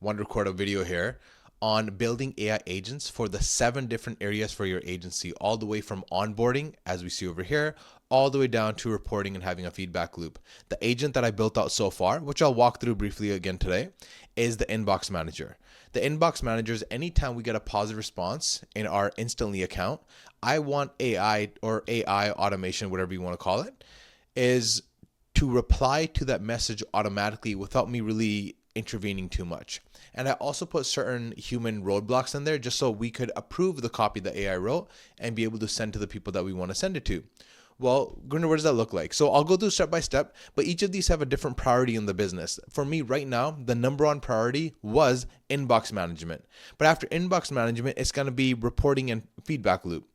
want to record a video here on building AI agents for the 7 different areas for your agency, all the way from onboarding, as we see over here, all the way down to reporting and having a feedback loop. The agent that I built out so far, which I'll walk through briefly again today, is the inbox manager. The inbox manager is anytime we get a positive response in our Instantly account, I want AI or AI automation, whatever you want to call it, is to reply to that message automatically without me really intervening too much. And I also put certain human roadblocks in there just so we could approve the copy that AI wrote and be able to send to the people that we want to send it to. Well, Gurner, what does that look like? So I'll go through step by step, but each of these have a different priority in the business. For me right now, the number one priority was inbox management. But after inbox management, it's going to be reporting and feedback loop.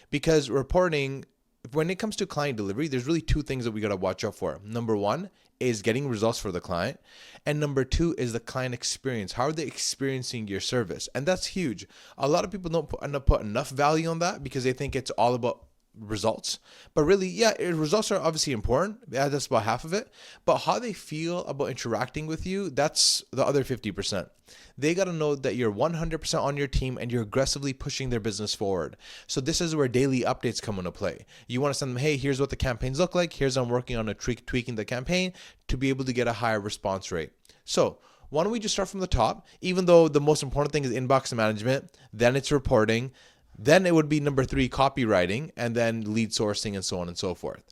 Because reporting, when it comes to client delivery, there's really 2 things that we got to watch out for. Number 1 is getting results for the client. And number 2 is the client experience. How are they experiencing your service? And that's huge. A lot of people don't put enough value on that because they think it's all about results. But really, yeah, results are obviously important. Yeah, that's about half of it. But how they feel about interacting with you, that's the other 50%. They got to know that you're 100% on your team and you're aggressively pushing their business forward. So this is where daily updates come into play. You want to send them, hey, here's what the campaigns look like. Here's I'm working on tweaking the campaign to be able to get a higher response rate. So why don't we just start from the top, even though the most important thing is inbox management, then it's reporting, then it would be number 3, copywriting, and then lead sourcing and so on and so forth.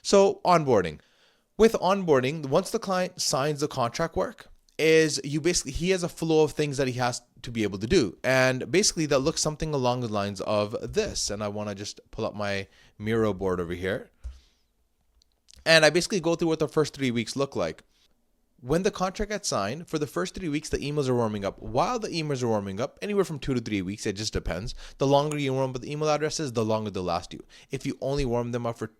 So onboarding. With onboarding, once the client signs the contract work, he has a flow of things that he has to be able to do. And basically that looks something along the lines of this. And I want to just pull up my Miro board over here. And I basically go through what the first 3 weeks look like. When the contract gets signed, for the first 3 weeks, the emails are warming up. While the emails are warming up, anywhere from 2 to 3 weeks, it just depends. The longer you warm up the email addresses, the longer they'll last you. If you only warm them up for,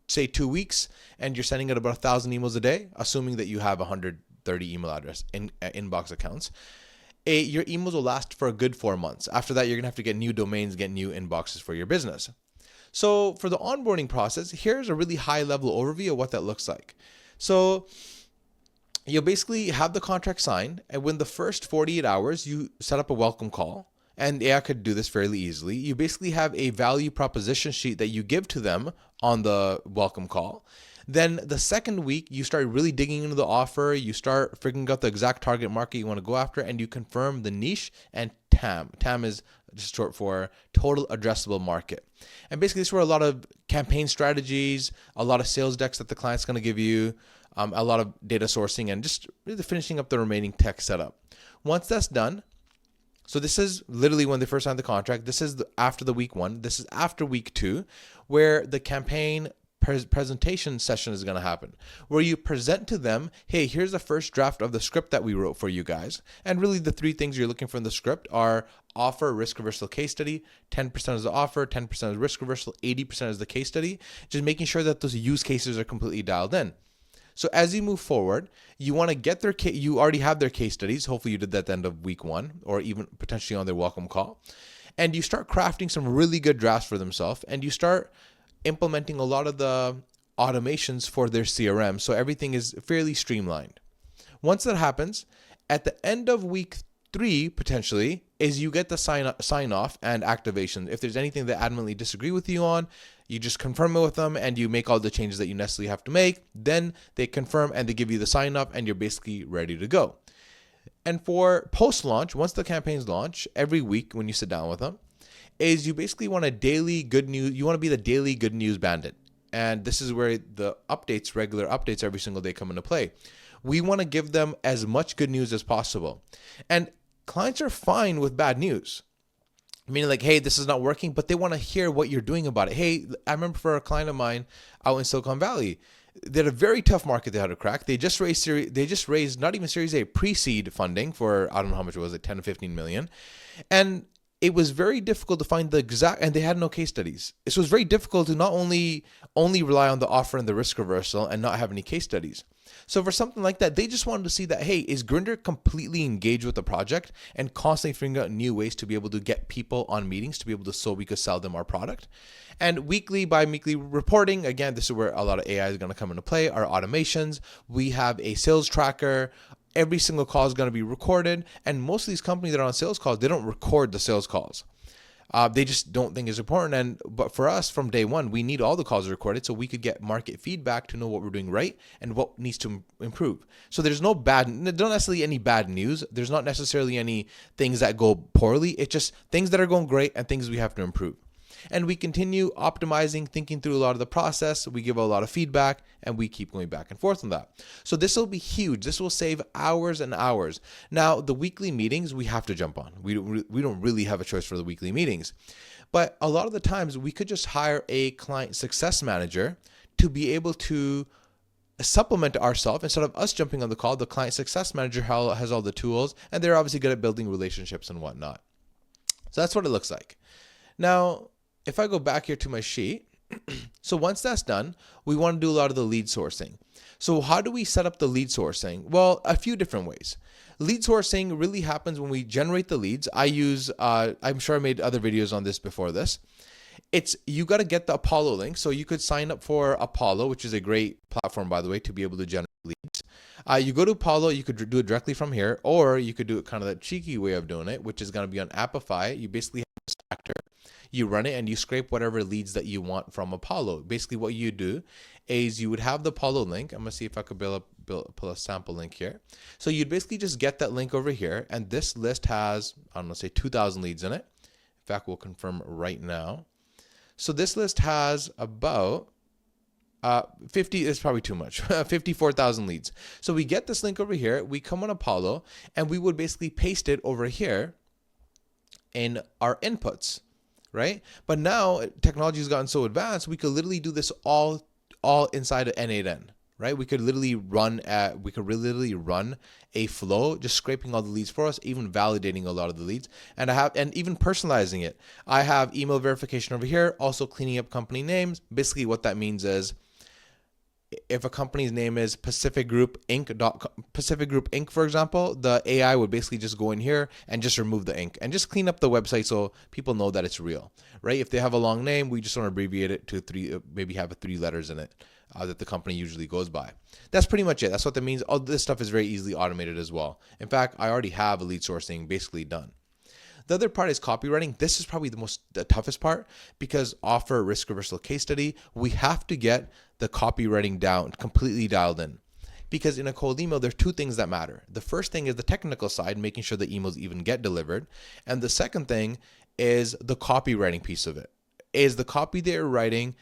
say, 2 weeks, and you're sending out about 1,000 emails a day, assuming that you have 130 email address inbox accounts, your emails will last for a good 4 months. After that, you're going to have to get new domains, get new inboxes for your business. So for the onboarding process, here's a really high-level overview of what that looks like. So you'll basically have the contract signed, and within the first 48 hours, you set up a welcome call, and AI could do this fairly easily. You basically have a value proposition sheet that you give to them on the welcome call. Then the second week, you start really digging into the offer, you start figuring out the exact target market you want to go after, and you confirm the niche and TAM. TAM is just short for total addressable market. And basically, this is where a lot of campaign strategies, a lot of sales decks that the client's going to give you, a lot of data sourcing, and just really finishing up the remaining tech setup. Once that's done, so this is literally when they first signed the contract. This is after the week 1. This is after week 2, where the campaign presentation session is going to happen, where you present to them, hey, here's the first draft of the script that we wrote for you guys. And really the 3 things you're looking for in the script are offer, risk reversal, case study. 10% is the offer, 10% is risk reversal, 80% is the case study. Just making sure that those use cases are completely dialed in. So as you move forward, you want to get you already have their case studies. Hopefully you did that at the end of week 1 or even potentially on their welcome call. And you start crafting some really good drafts for themselves, and you start implementing a lot of the automations for their CRM. So everything is fairly streamlined. Once that happens, at the end of week 3, potentially, is you get the sign off and activation. If there's anything they adamantly disagree with you on, you just confirm it with them and you make all the changes that you necessarily have to make. Then they confirm and they give you the sign up and you're basically ready to go. And for post-launch, once the campaigns launch, every week when you sit down with them, is you basically want a daily good news. You want to be the daily good news bandit. And this is where the regular updates every single day come into play. We want to give them as much good news as possible. And clients are fine with bad news. Meaning like, hey, this is not working, but they want to hear what you're doing about it. Hey, I remember for a client of mine out in Silicon Valley, they had a very tough market they had to crack. They just raised not even Series A, pre-seed funding for, I don't know how much it was, like 10 to 15 million. And it was very difficult to find and they had no case studies. So it was very difficult to not only rely on the offer and the risk reversal and not have any case studies. So for something like that, they just wanted to see that, hey, is Grinder completely engaged with the project and constantly figuring out new ways to be able to get people on meetings so we could sell them our product. And weekly, bi-weekly reporting, again, this is where a lot of AI is going to come into play, our automations. We have a sales tracker. every single call is going to be recorded. And most of these companies that are on sales calls, they don't record the sales calls. They just don't think it's important. But for us, from day one, we need all the calls recorded so we could get market feedback to know what we're doing right and what needs to improve. So there's not necessarily any bad news. There's not necessarily any things that go poorly. It's just things that are going great and things we have to improve. And we continue optimizing, thinking through a lot of the process. We give a lot of feedback and we keep going back and forth on that. So this will be huge. This will save hours and hours. Now, the weekly meetings, we have to jump on. We don't really have a choice for the weekly meetings. But a lot of the times we could just hire a client success manager to be able to supplement ourselves. Instead of us jumping on the call, the client success manager has all the tools, and they're obviously good at building relationships and whatnot. So that's what it looks like. Now, if I go back here to my sheet, so once that's done, we want to do a lot of the lead sourcing. So how do we set up the lead sourcing? Well, a few different ways. Lead sourcing really happens when we generate the leads. I'm sure I made other videos on this before this. You got to get the Apollo link. So you could sign up for Apollo, which is a great platform, by the way, to be able to generate leads. You go to Apollo, you could do it directly from here, or you could do it kind of the cheeky way of doing it, which is going to be on Appify. You basically have this factor. You run it and you scrape whatever leads that you want from Apollo. Basically what you do is you would have the Apollo link. I'm going to see if I could pull a sample link here. So you'd basically just get that link over here. And this list has, I'm going to say 2,000 leads in it. In fact, we'll confirm right now. So this list has about 50 is probably too much, 54,000 leads. So we get this link over here. We come on Apollo and we would basically paste it over here in our inputs. Right? But now technology has gotten so advanced, we could literally do this all inside of N8N, right? We could literally run a flow, just scraping all the leads for us, even validating a lot of the leads, and even personalizing it. I have email verification over here, also cleaning up company names. Basically what that means is if a company's name is Pacific Group Inc., for example, the AI would basically just go in here and just remove the Inc. and just clean up the website so people know that it's real, right? If they have a long name, we just want to abbreviate it to maybe have 3 letters in it that the company usually goes by. That's pretty much it. That's what that means. All this stuff is very easily automated as well. In fact, I already have a lead sourcing basically done. The other part is copywriting. This is probably the toughest part because offer risk reversal case study, we have to get the copywriting down, completely dialed in. Because in a cold email, there's 2 things that matter. The first thing is the technical side, making sure the emails even get delivered. And the second thing is the copywriting piece of it. Is the copy that you're writing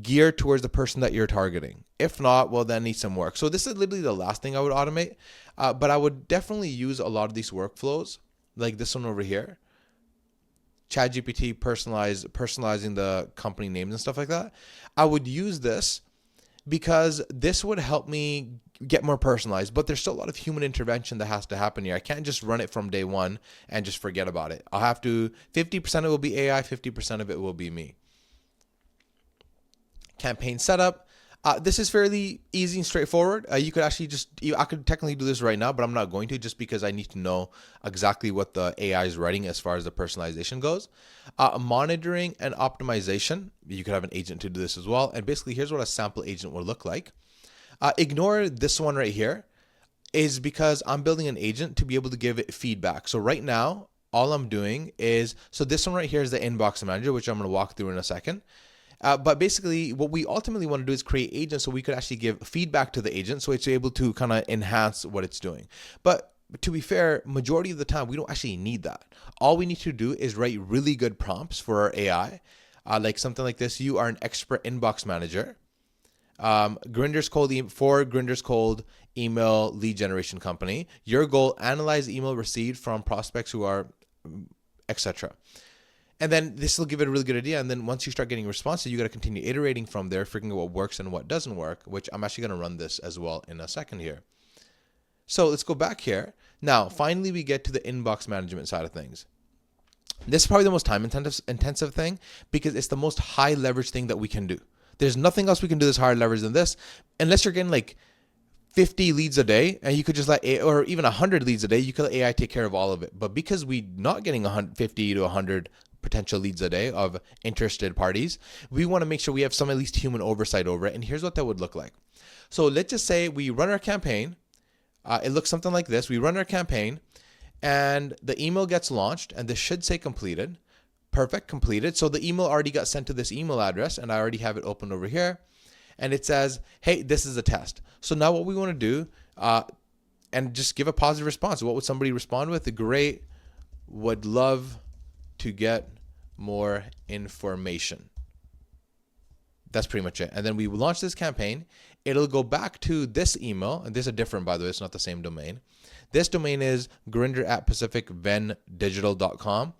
geared towards the person that you're targeting? If not, well, then need some work. So this is literally the last thing I would automate. But I would definitely use a lot of these workflows, like this one over here. ChatGPT personalizing the company names and stuff like that. I would use this because this would help me get more personalized, but there's still a lot of human intervention that has to happen here. I can't just run it from day one and just forget about it. I'll have to, 50% of it will be AI, 50% of it will be me. Campaign setup. This is fairly easy and straightforward. You could actually I could technically do this right now, but I'm not going to just because I need to know exactly what the AI is writing as far as the personalization goes. Monitoring and optimization. You could have an agent to do this as well. And basically, here's what a sample agent will look like. Ignore this one right here is because I'm building an agent to be able to give it feedback. So right now, all I'm doing is, so this one right here is the inbox manager, which I'm going to walk through in a second. But basically, what we ultimately want to do is create agents so we could actually give feedback to the agent so it's able to kind of enhance what it's doing. But to be fair, majority of the time, we don't actually need that. All we need to do is write really good prompts for our AI, like something like this. You are an expert inbox manager. Grinder's Cold email lead generation company. Your goal, analyze email received from prospects who are, etc. And then this will give it a really good idea. And then once you start getting responses, you got to continue iterating from there, figuring out what works and what doesn't work, which I'm actually going to run this as well in a second here. So let's go back here. Now, finally, we get to the inbox management side of things. This is probably the most time intensive thing because it's the most high leverage thing that we can do. There's nothing else we can do that's higher leverage than this, unless you're getting like 50 leads a day and you could just or even 100 leads a day, you could let AI take care of all of it. But because we're not getting 50 to 100 potential leads a day of interested parties, we want to make sure we have some at least human oversight over it. And here's what that would look like. So let's just say we run our campaign. It looks something like this. We run our campaign and the email gets launched and this should say completed. Perfect, completed. So the email already got sent to this email address and I already have it open over here. And it says, hey, this is a test. So now what we want to do, and just give a positive response. What would somebody respond with? Great, would love to get more information. That's pretty much it. And then we launch this campaign. It'll go back to this email. And this is different, by the way. It's not the same domain. This domain is grinder@pacificvendigital.com.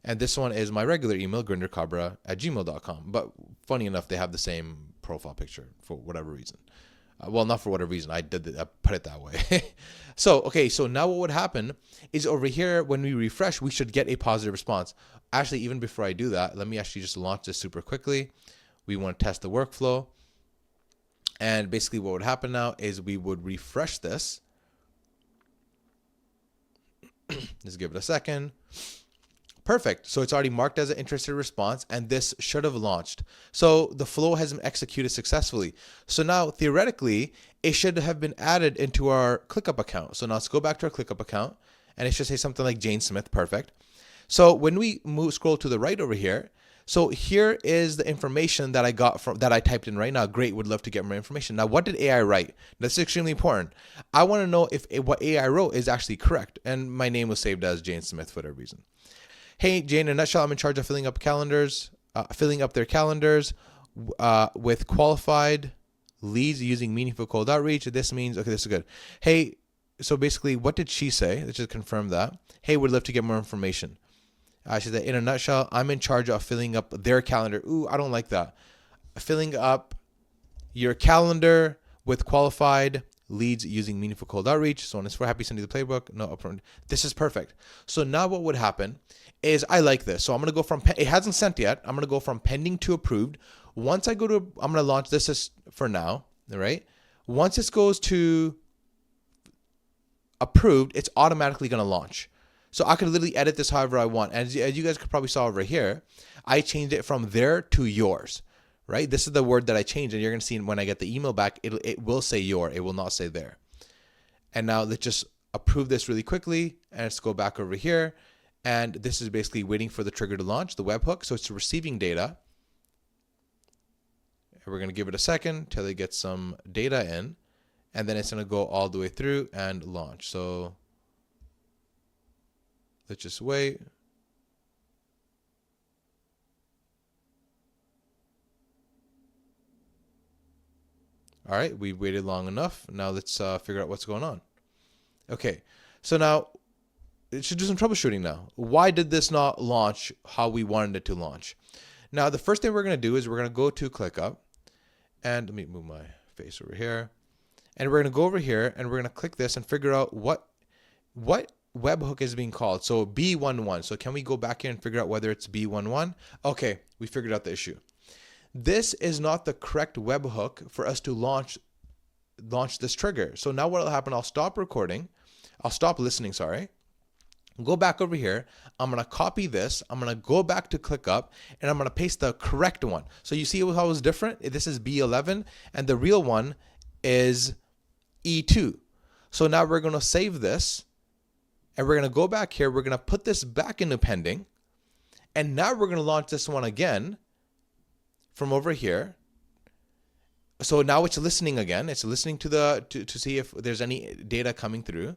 And this one is my regular email, grindercabra@gmail.com. But funny enough, they have the same profile picture for whatever reason. Well, not for whatever reason. I put it that way. So now what would happen is over here, when we refresh, we should get a positive response. Actually, even before I do that, let me actually just launch this super quickly. We want to test the workflow. And basically what would happen now is we would refresh this. Let's give it a second. Perfect. So it's already marked as an interested response and this should have launched. So the flow has been executed successfully. So now theoretically, it should have been added into our ClickUp account. So now let's go back to our ClickUp account and it should say something like Jane Smith. Perfect. So when we scroll to the right over here, so here is the information that I got that I typed in right now. Great, would love to get more information. Now, what did AI write? That's extremely important. I want to know if what AI wrote is actually correct. And my name was saved as Jane Smith for whatever reason. Hey, Jane, in a nutshell, I'm in charge of filling up their calendars with qualified leads using meaningful cold outreach. This means, okay, this is good. Hey, so basically, what did she say? Let's just confirm that. Hey, would love to get more information. She said, in a nutshell, I'm in charge of filling up their calendar. Ooh, I don't like that. Filling up your calendar with qualified leads using meaningful cold outreach. So on is for happy sending the playbook. No upfront. This is perfect. So now what would happen is I like this. So I'm going to go from, it hasn't sent yet. I'm going to go from pending to approved. Once I go to, I'm going to launch this is for now. All right. Once this goes to approved, it's automatically going to launch. So I could literally edit this however I want. And as you guys could probably saw over here, I changed it from there to yours, right? This is the word that I changed. And you're going to see when I get the email back, it will say your, it will not say there. And now let's just approve this really quickly. And let's go back over here. And this is basically waiting for the trigger to launch, the webhook. So it's receiving data. And we're going to give it a second till it gets some data in. And then it's going to go all the way through and launch. So let's just wait. All right, we waited long enough. Now let's figure out what's going on. Okay, so now it should do some troubleshooting now. Why did this not launch how we wanted it to launch? Now, the first thing we're going to do is we're going to go to ClickUp. And let me move my face over here. And we're going to go over here and we're going to click this and figure out what webhook is being called. So B11. So can we go back here and figure out whether it's B11? Okay, we figured out the issue. This is not the correct webhook for us to launch this trigger. So now what will happen, I'll stop recording. I'll stop listening, sorry. Go back over here. I'm going to copy this. I'm going to go back to ClickUp and I'm going to paste the correct one. So you see how it's different? This is B11 and the real one is E2. So now we're going to save this and we're going to go back here. We're going to put this back into pending. And now we're going to launch this one again from over here. So now it's listening again. It's listening to see if there's any data coming through.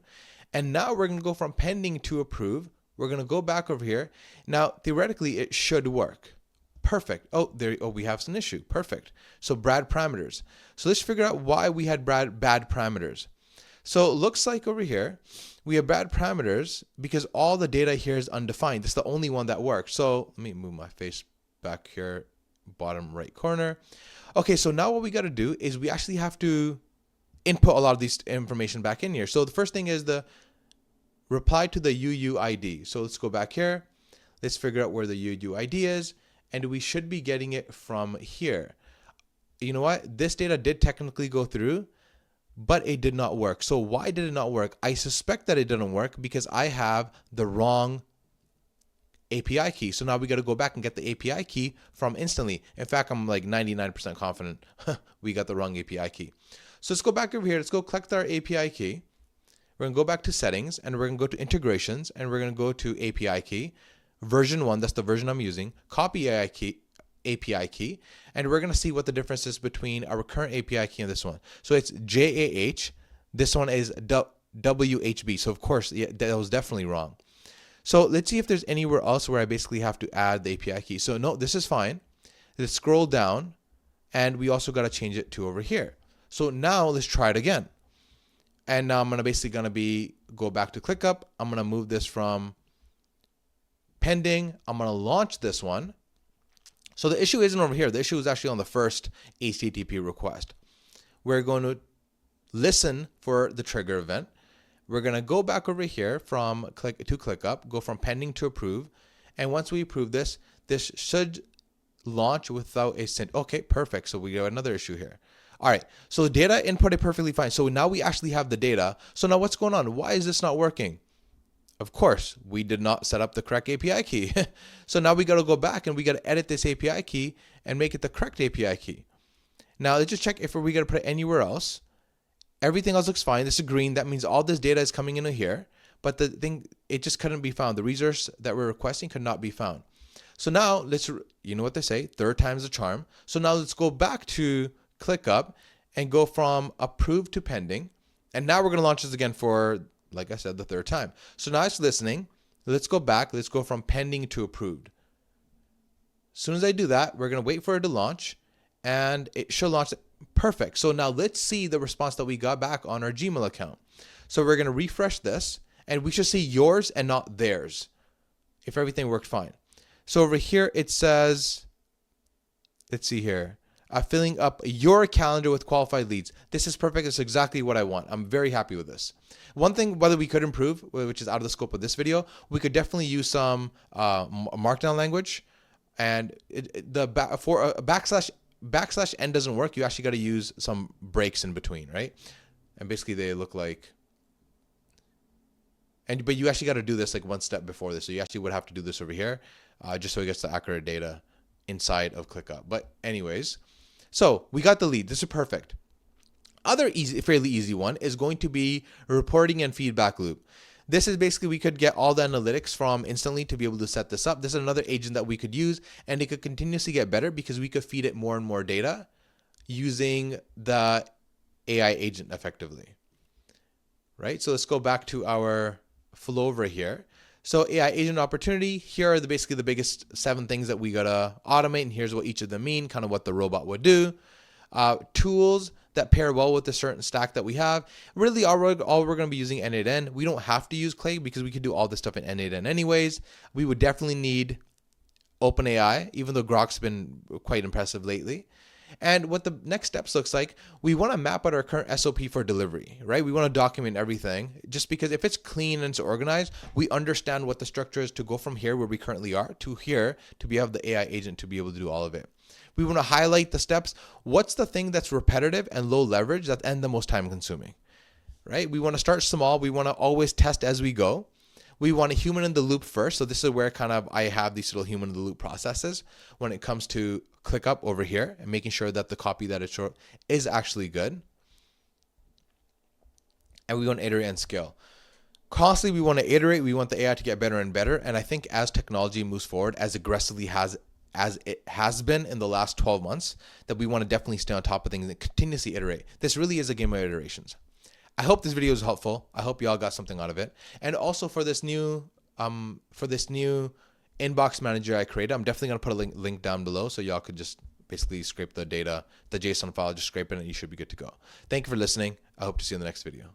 And now we're going to go from pending to approve. We're going to go back over here. Now, theoretically, it should work. Perfect. Oh, we have an issue. Perfect. So bad parameters. So let's figure out why we had bad parameters. So it looks like over here, we have bad parameters because all the data here is undefined. This is the only one that works. So let me move my face back here, bottom right corner. Okay, so now what we got to do is we actually have to input a lot of these information back in here. So the first thing is the reply to the UUID. So let's go back here. Let's figure out where the UUID is. And we should be getting it from here. You know what? This data did technically go through, but it did not work. So why did it not work? I suspect that it didn't work because I have the wrong API key. So now we got to go back and get the API key from instantly. In fact, I'm like 99% confident we got the wrong API key. So let's go back over here. Let's go collect our API key. We're going to go back to settings, and we're going to go to integrations, and we're going to go to API key, version 1, that's the version I'm using, copy API key, and we're going to see what the difference is between our current API key and this one. So it's JAH, this one is WHB. So of course, yeah, that was definitely wrong. So let's see if there's anywhere else where I basically have to add the API key. So no, this is fine. Let's scroll down, and we also got to change it to over here. So now let's try it again. And now I'm go back to ClickUp. I'm going to move this from pending. I'm going to launch this one. So the issue isn't over here. The issue is actually on the first HTTP request. We're going to listen for the trigger event. We're going to go back over here from ClickUp, go from pending to approve. And once we approve this, this should launch without a send. Okay, perfect. So we got another issue here. All right, so the data inputted perfectly fine. So now we actually have the data. So now what's going on? Why is this not working? Of course, we did not set up the correct API key. So now we got to go back and we got to edit this API key and make it the correct API key. Now let's just check if we got to put it anywhere else. Everything else looks fine. This is green. That means all this data is coming into here. But the thing, it just couldn't be found. The resource that we're requesting could not be found. So now let's, you know what they say, third time's the charm. So now let's go back to ClickUp and go from approved to pending. And now we're going to launch this again for, like I said, the third time. So now it's listening. Let's go back. Let's go from pending to approved. As soon as I do that, we're going to wait for it to launch, and it should launch. Perfect. So now let's see the response that we got back on our Gmail account. So we're going to refresh this, and we should see yours and not theirs if everything worked fine. So over here, it says, let's see here, filling up your calendar with qualified leads. This is perfect. It's exactly what I want. I'm very happy with this. One thing, whether we could improve, which is out of the scope of this video, we could definitely use some markdown language. And backslash n doesn't work. You actually got to use some breaks in between, right? And basically they look like, but you actually got to do this like one step before this. So you actually would have to do this over here, just so it gets the accurate data inside of ClickUp. But anyways, so we got the lead. This is perfect. Other fairly easy one is going to be reporting and feedback loop. This is basically, we could get all the analytics from instantly to be able to set this up. This is another agent that we could use, and it could continuously get better because we could feed it more and more data using the AI agent effectively, right? So let's go back to our flow over here. So AI agent opportunity, here are basically the biggest 7 things that we gotta automate, and here's what each of them mean, kind of what the robot would do. Tools that pair well with the certain stack that we have. Really, all we're going to be using N8N. We don't have to use Clay because we could do all this stuff in N8N anyways. We would definitely need OpenAI, even though Grok's been quite impressive lately. And what the next steps looks like, we want to map out our current SOP for delivery, right? We want to document everything, just because if it's clean and it's organized, we understand what the structure is to go from here where we currently are to here to have the AI agent to be able to do all of it. We want to highlight the steps. What's the thing that's repetitive and low leverage and the most time consuming, right? We want to start small. We want to always test as we go. We want a human in the loop first. So this is where kind of I have these little human in the loop processes when it comes to ClickUp over here and making sure that the copy that it's short is actually good. And we want to iterate and scale. Constantly, we want to iterate. We want the AI to get better and better. And I think as technology moves forward as aggressively as it has been in the last 12 months, that we want to definitely stay on top of things and continuously iterate. This really is a game of iterations. I hope this video is helpful. I hope y'all got something out of it. And also for this new inbox manager I created, I'm definitely going to put a link down below so y'all could just basically scrape the data, the JSON file, just scrape it and you should be good to go. Thank you for listening. I hope to see you in the next video.